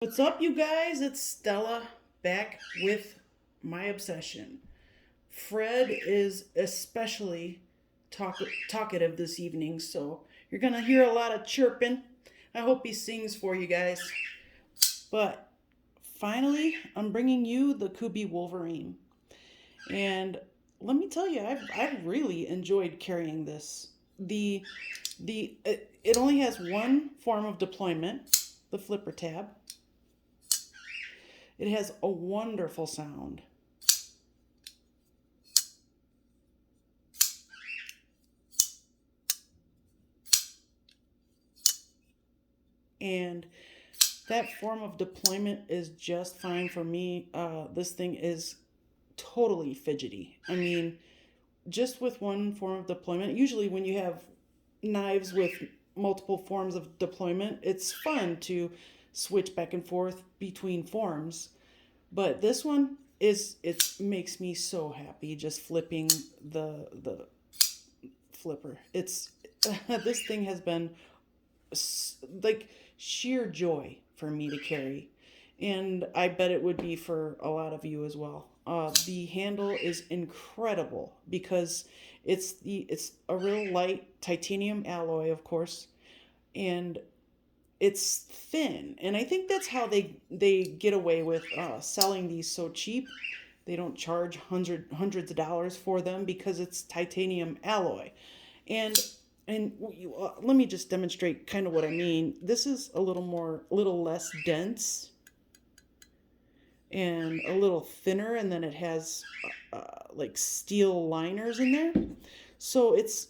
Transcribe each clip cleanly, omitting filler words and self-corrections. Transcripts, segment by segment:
What's up, you guys? It's Stella back with my obsession. Fred is especially talkative this evening, so you're gonna hear a lot of chirping. I hope he sings for you guys. But finally, I'm bringing you the Kubey Wolverine, and let me tell you, I've really enjoyed carrying this. It only has one form of deployment, the flipper tab. It has a wonderful sound. And that form of deployment is just fine for me. This thing is totally fidgety. I mean, just with one form of deployment, usually when you have knives with multiple forms of deployment, it's fun to switch back and forth between forms. But this one it makes me so happy just flipping the flipper. It's this thing has been like sheer joy for me to carry. And I bet it would be for a lot of you as well. The handle is incredible because it's a real light titanium alloy, of course, and it's thin. And I think that's how they get away with selling these so cheap. They don't charge hundreds of dollars for them because it's titanium alloy. And let me just demonstrate kind of what I mean. This is a little less dense and a little thinner, and then it has like steel liners in there. So it's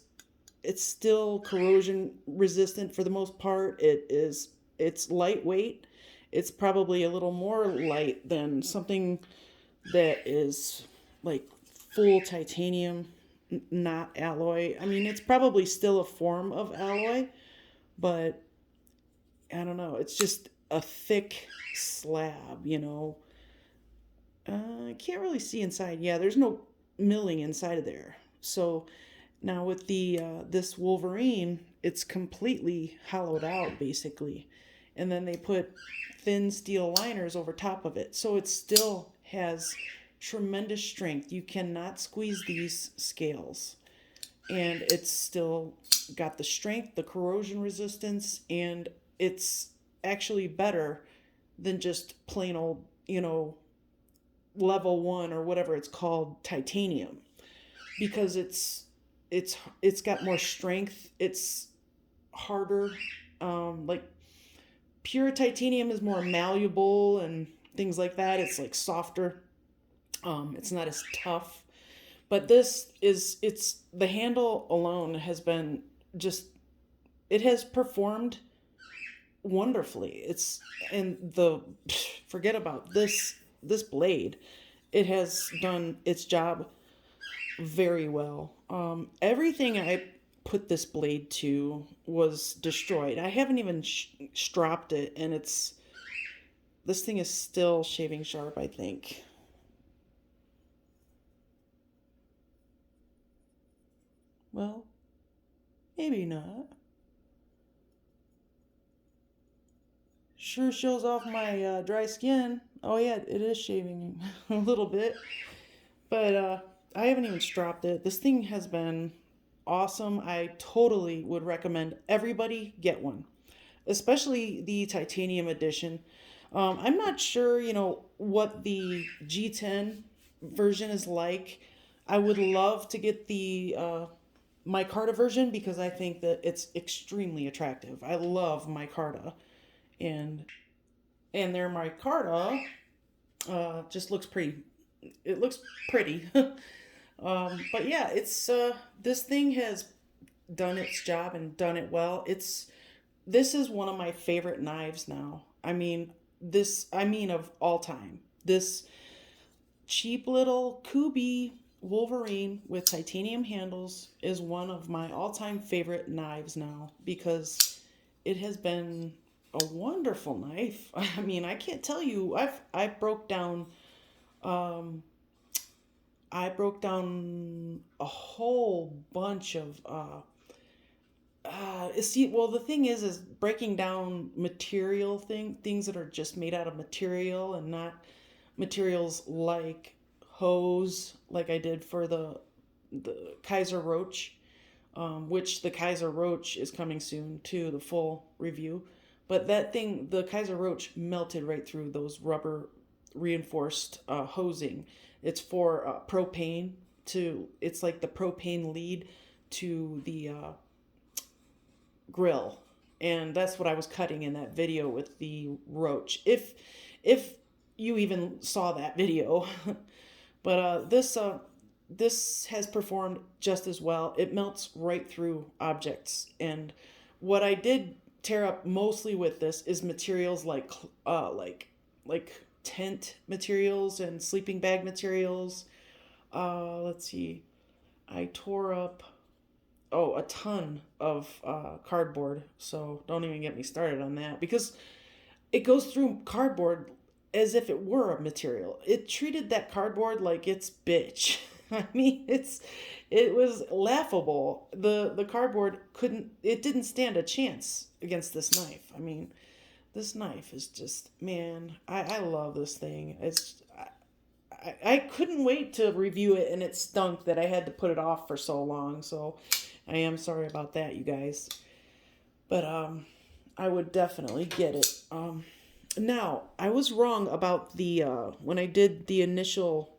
still corrosion resistant for the most part. It's lightweight. It's probably a little more light than something that is like full titanium, not alloy. I mean, it's probably still a form of alloy, but I don't know. It's just a thick slab, you know. I can't really see inside. Yeah, there's no milling inside of there. So now with the this Wolverine, it's completely hollowed out basically, and then they put thin steel liners over top of it, so it still has tremendous strength. You cannot squeeze these scales, and it's still got the strength, the corrosion resistance, and it's actually better than just plain old, level one or whatever it's called titanium, because it's got more strength. It's harder. Like pure titanium is more malleable and things like that. It's like softer. It's not as tough. But this is it's the handle alone has been just it has performed wonderfully. It's and the forget about this blade. It has done its job very well. Everything I put this blade to was destroyed. I haven't even stropped it, and this thing is still shaving sharp, I think. Well, maybe not. Sure shows off my dry skin. Oh yeah, it is shaving a little bit, but I haven't even stropped it. This thing has been awesome. I totally would recommend everybody get one, especially the titanium edition. I'm not sure, what the G10 version is like. I would love to get the micarta version because I think that it's extremely attractive. I love micarta, and their micarta just looks pretty. It looks pretty. But yeah, it's this thing has done its job and done it well. This is one of my favorite knives now. I mean of all time. This cheap little Kubey Wolverine with titanium handles is one of my all-time favorite knives now because it has been a wonderful knife. I mean, I can't tell you. I broke down um I broke down a whole bunch of See, well, the thing is breaking down things that are just made out of material and not materials like hose, like I did for the Kaiser Roach, which the Kaiser Roach is coming soon to the full review. But that thing, the Kaiser Roach melted right through those rubber reinforced hosing. It's for propane to. It's like the propane lead to the grill, and that's what I was cutting in that video with the roach. If you even saw that video, but this has performed just as well. It melts right through objects, and what I did tear up mostly with this is materials like tent materials and sleeping bag materials. Let's see. I tore up a ton of cardboard. So don't even get me started on that because it goes through cardboard as if it were a material. It treated that cardboard like its bitch. I mean, it was laughable. The cardboard didn't stand a chance against this knife. I mean, this knife is just, man, I love this thing. I couldn't wait to review it, and it stunk that I had to put it off for so long. So I am sorry about that, you guys. But I would definitely get it. Now I was wrong about the when I did the initial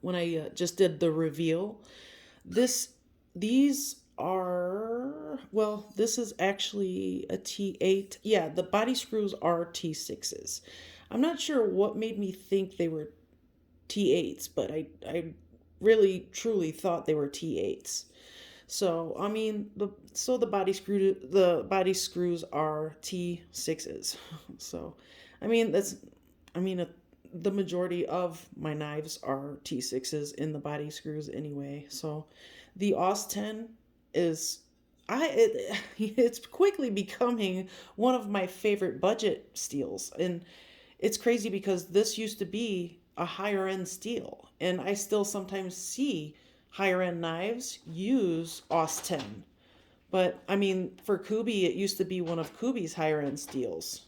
when I just did the reveal. This these are this is actually a T8. Yeah, the body screws are T6s. I'm not sure what made me think they were T8s, but I really truly thought they were T8s. So I mean the body screws are T6s. So I mean the majority of my knives are T6s in the body screws anyway. So the Aus10 is it's quickly becoming one of my favorite budget steels, and it's crazy because this used to be a higher end steel, and I still sometimes see higher end knives use Aus10. But I mean, for Kubey, it used to be one of Kubey's higher end steels,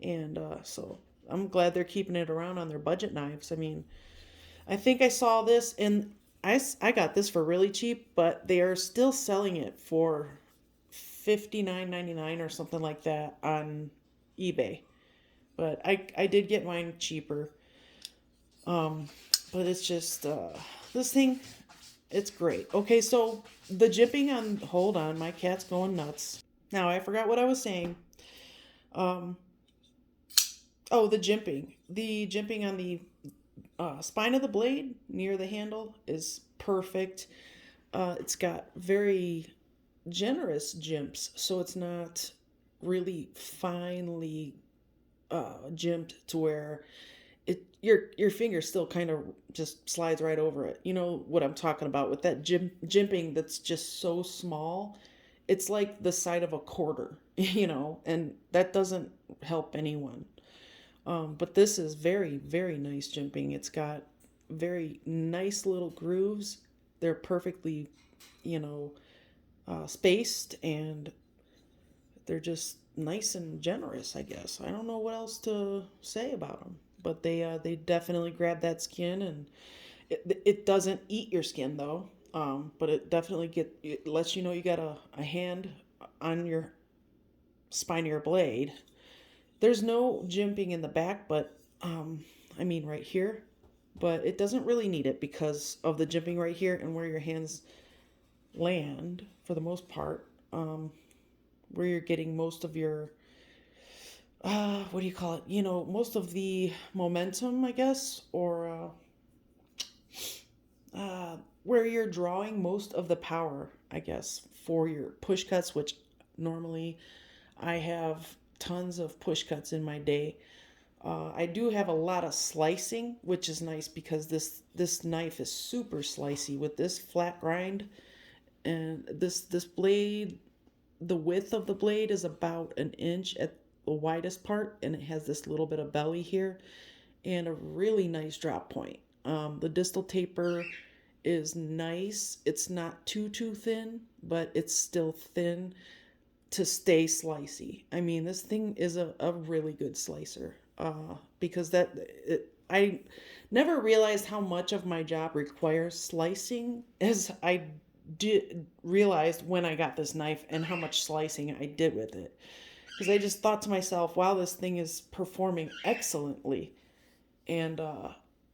and so I'm glad they're keeping it around on their budget knives. I mean, I think I saw this, and I got this for really cheap, but they are still selling it for $59.99 or something like that on eBay. But I did get mine cheaper. But it's just this thing, it's great. Okay, so the jimping on, hold on, my cat's going nuts. Now I forgot what I was saying. Um, oh, the jimping. The jimping on the spine of the blade near the handle is perfect. It's got very generous jimps, so it's not really finely jimped to where your finger still kind of just slides right over it. You know what I'm talking about with that jimping that's just so small. It's like the side of a quarter, and that doesn't help anyone. But this is very, very nice jimping. It's got very nice little grooves. They're perfectly, spaced, and they're just nice and generous, I guess. I don't know what else to say about them, but they definitely grab that skin, and it doesn't eat your skin though. But it lets you know you got a hand on your spine of your blade. There's no jimping in the back, but I mean right here, but it doesn't really need it because of the jimping right here and where your hands land for the most part. Where you're getting most of your what do you call it? Most of the momentum, I guess, or where you're drawing most of the power, I guess, for your push cuts, which normally I have tons of push cuts in my day. I do have a lot of slicing, which is nice because this knife is super slicey with this flat grind, and this blade, the width of the blade is about an inch at the widest part, and it has this little bit of belly here and a really nice drop point. The distal taper is nice. It's not too thin, but it's still thin to stay slicey. I mean, this thing is a really good slicer. Because I never realized how much of my job requires slicing as I did realized when I got this knife and how much slicing I did with it. Because I just thought to myself, wow, this thing is performing excellently. And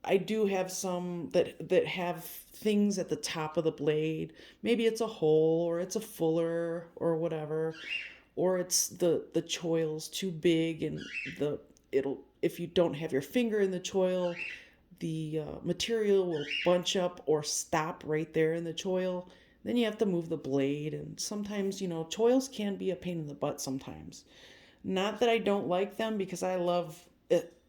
I do have some that have things at the top of the blade. Maybe it's a hole or it's a fuller or whatever, or it's the choil's too big and the it'll if you don't have your finger in the choil, the material will bunch up or stop right there in the choil. Then you have to move the blade, and sometimes choils can be a pain in the butt sometimes. Not that I don't like them, because I love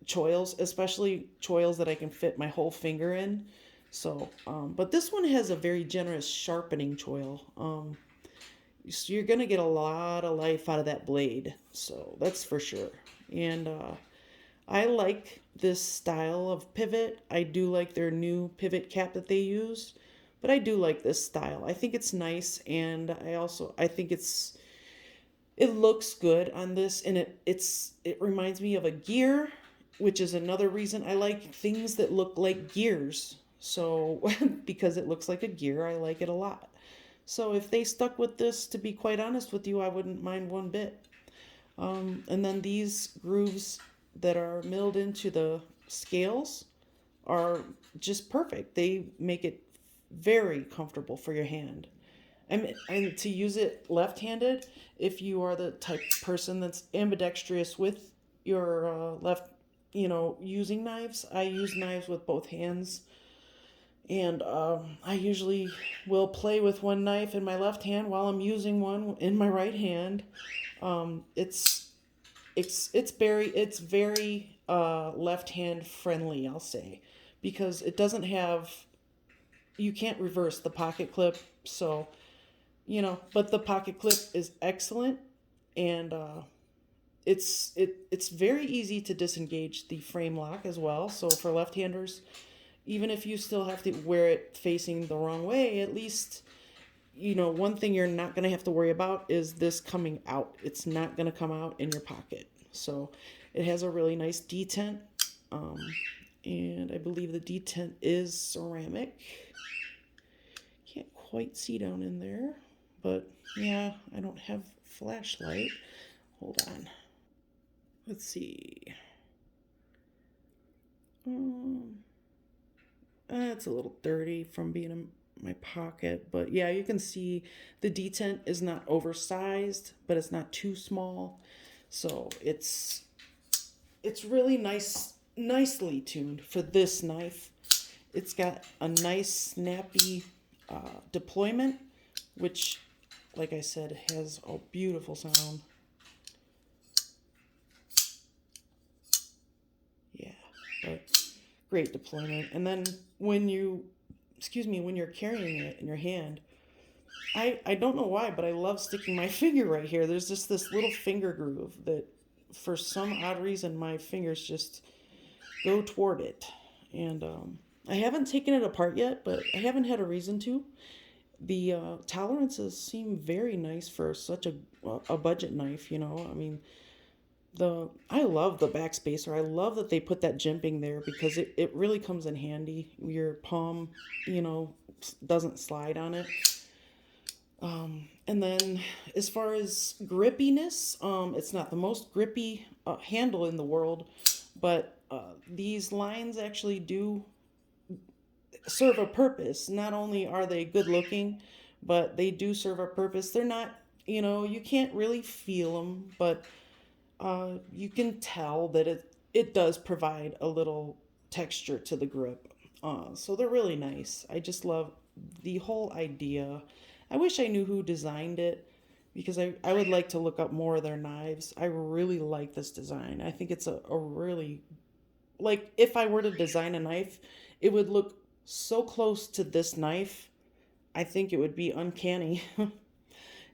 choils, especially choils that I can fit my whole finger in. So, but this one has a very generous sharpening choil. So you're gonna get a lot of life out of that blade. So that's for sure. And I like this style of pivot. I do like their new pivot cap that they use, but I do like this style. I think it's nice, and I think it looks good on this, and it reminds me of a gear, which is another reason I like things that look like gears. So because it looks like a gear, I like it a lot. So if they stuck with this, to be quite honest with you, I wouldn't mind one bit. And then these grooves that are milled into the scales are just perfect. They make it very comfortable for your hand. And to use it left-handed, if you are the type of person that's ambidextrous with your left, using knives. I use knives with both hands, and I usually will play with one knife in my left hand while I'm using one in my right hand. It's very left hand friendly, I'll say, because it doesn't have, you can't reverse the pocket clip. So but the pocket clip is excellent, and it's very easy to disengage the frame lock as well. So for left-handers, even if you still have to wear it facing the wrong way, at least one thing you're not going to have to worry about is this coming out. It's not going to come out in your pocket. So it has a really nice detent, and I believe the detent is ceramic. Can't quite see down in there, but yeah, I don't have flashlight. Hold on. Let's see. It's a little dirty from being in my pocket, but yeah, you can see the detent is not oversized, but it's not too small. So it's really nicely tuned for this knife. It's got a nice snappy deployment, which, like I said, has a beautiful sound. Yeah, but great deployment. And then when you're carrying it in your hand, I don't know why, but I love sticking my finger right here. There's just this little finger groove that, for some odd reason, my fingers just go toward it. And I haven't taken it apart yet, but I haven't had a reason to. The tolerances seem very nice for such a budget knife. I mean, I love the backspacer. I love that they put that jimping there, because it really comes in handy. Your palm, doesn't slide on it. And then as far as grippiness, it's not the most grippy handle in the world, but these lines actually do serve a purpose. Not only are they good looking, but they do serve a purpose. They're not, you can't really feel them, but you can tell that it does provide a little texture to the grip. So they're really nice. I just love the whole idea. I wish I knew who designed it, because I would like to look up more of their knives. I really like this design. I think it's a really, like, if I were to design a knife, it would look so close to this knife. I think it would be uncanny.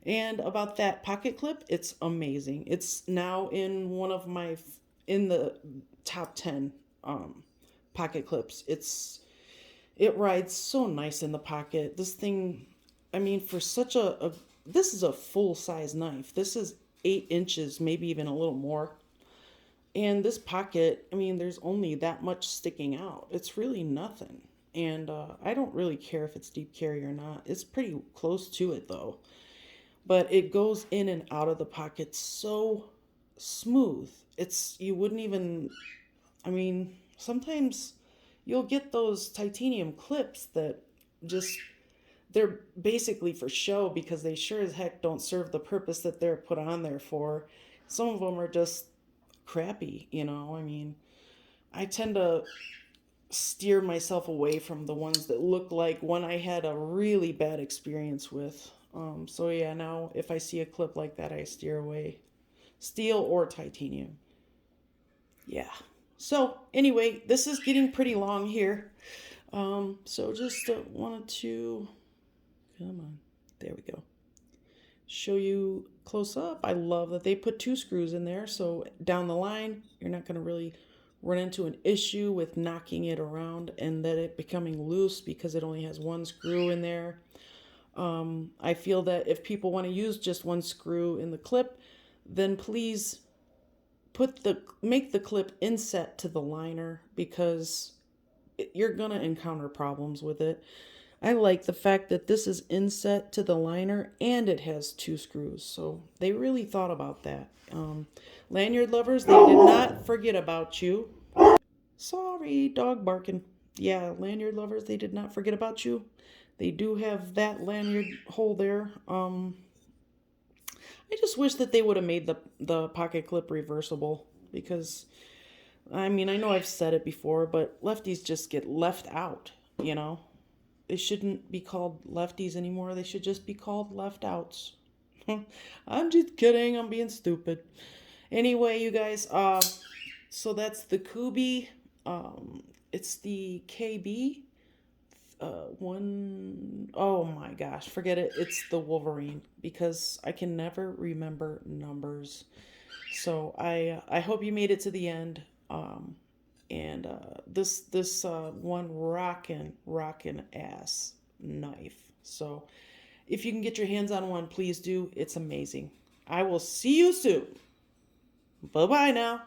And about that pocket clip, it's amazing. It's now in in the top 10 pocket clips. It rides so nice in the pocket. This thing, I mean, for such a this is a full size knife. This is 8 inches, maybe even a little more. And this pocket, I mean, there's only that much sticking out. It's really nothing. And I don't really care if it's deep carry or not. It's pretty close to it though. But it goes in and out of the pocket so smooth. You wouldn't even, I mean, sometimes you'll get those titanium clips that just, they're basically for show because they sure as heck don't serve the purpose that they're put on there for. Some of them are just crappy, you know? I mean, I tend to steer myself away from the ones that look like one I had a really bad experience with. So yeah, now if I see a clip like that, I steer away. Steel or titanium. Yeah. So anyway, this is getting pretty long here. So just wanted to, come on, there we go. Show you close up. I love that they put 2 screws in there. So down the line, you're not going to really run into an issue with knocking it around and that it becoming loose because it only has 1 screw in there. I feel that if people want to use just 1 screw in the clip, then please make the clip inset to the liner because you're going to encounter problems with it. I like the fact that this is inset to the liner and it has 2 screws. So they really thought about that. Lanyard lovers, they did not forget about you. Sorry, dog barking. Yeah, lanyard lovers, they did not forget about you. They do have that lanyard hole there. I just wish that they would have made the pocket clip reversible because, I mean, I know I've said it before, but lefties just get left out, you know? They shouldn't be called lefties anymore. They should just be called left outs. I'm just kidding. I'm being stupid. Anyway, you guys, so that's the Kubey. It's the KB. Oh my gosh, forget it. It's the Wolverine because I can never remember numbers. So I hope you made it to the end. And this one rockin' ass knife. So if you can get your hands on one, please do. It's amazing. I will see you soon. Bye bye now.